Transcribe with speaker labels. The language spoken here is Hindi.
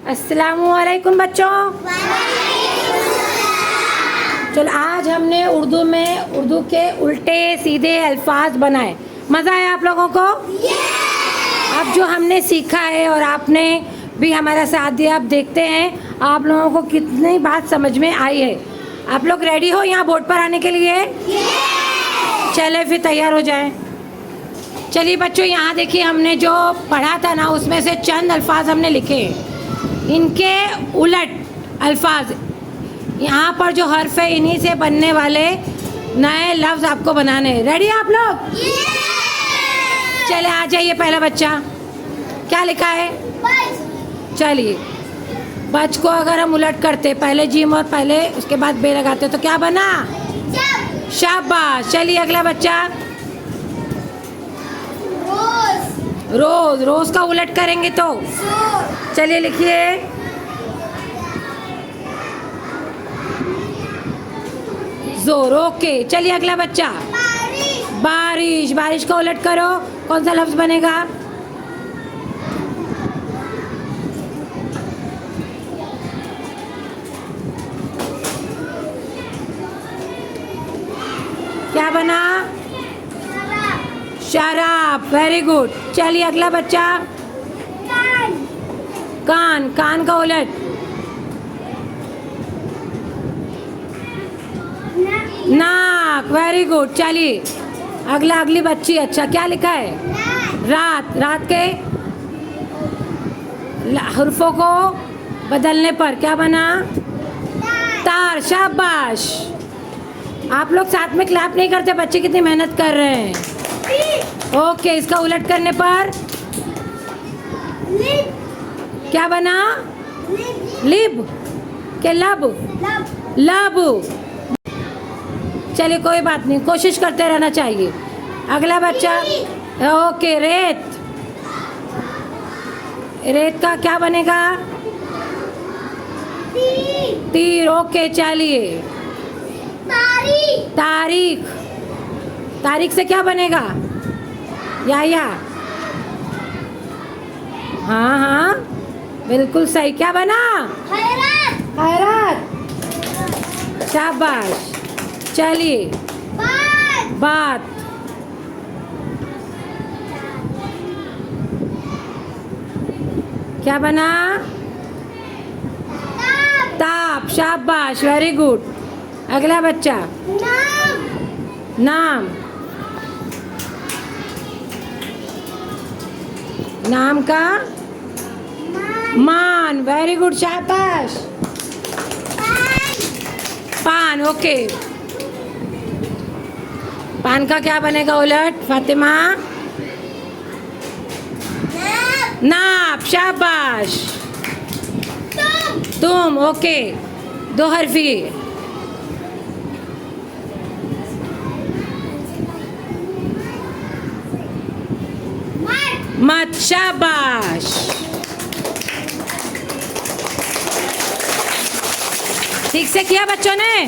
Speaker 1: अस्सलामुअलैकुम बच्चों। चलो आज हमने उर्दू के उल्टे सीधे अल्फाज बनाए। मज़ा आया आप लोगों को? अब जो हमने सीखा है और आपने भी हमारा साथ दिया, अब देखते हैं आप लोगों को कितनी बात समझ में आई है। आप लोग रेडी हो यहाँ बोर्ड पर आने के लिए? चले फिर तैयार हो जाएं। चलिए बच्चों, यहाँ देखिए हमने जो पढ़ा था ना, उसमें से चंद अल्फाज हमने लिखे हैं। इनके उलट अल्फाज यहाँ पर जो हर्फ है, इन्हीं से बनने वाले नए लफ्ज़ आपको बनाने हैं। रेडी आप लोग? चले आ जाइए। पहला बच्चा क्या लिखा है? चलिए, बच को अगर हम उलट करते, पहले जीम और पहले उसके बाद बे लगाते तो क्या बना? शाबाश। चलिए अगला बच्चा, रोज। रोज का उलट करेंगे तो चलिए लिखिए, जोर। ओके। चलिए अगला बच्चा, बारिश। बारिश का उलट करो, कौन सा लफ्ज बनेगा? क्या बना? शराब। Very good. चलिए अगला बच्चा, कान। कान का उलट नाक। Very good. चलिए अगली बच्ची। अच्छा, क्या लिखा है? रात। रात के हर्फों को बदलने पर क्या बना? तार। शाबाश। आप लोग साथ में क्लैप नहीं करते, बच्चे कितनी मेहनत कर रहे हैं। ओके, इसका उलट करने पर क्या बना? लिब के लब। लब। चलिए कोई बात नहीं, कोशिश करते रहना चाहिए। अगला बच्चा, ओके, रेत। रेत का क्या बनेगा? तीर। ओके। चलिए, तारीख। तारीख से क्या बनेगा? या हाँ हाँ बिल्कुल सही। क्या बना? खैरात। शाबाश। चलिए, बात। क्या बना? ताप। शाबाश। Very good. अगला बच्चा, नाम। नाम का मान। Very good. शाबाश। पान। ओके। पान का क्या बनेगा उलट? फातिमा? नाप। शाबाश। तुम। ओके, दो हरफी। मत। शाबाश। ठीक से किया बच्चों ने?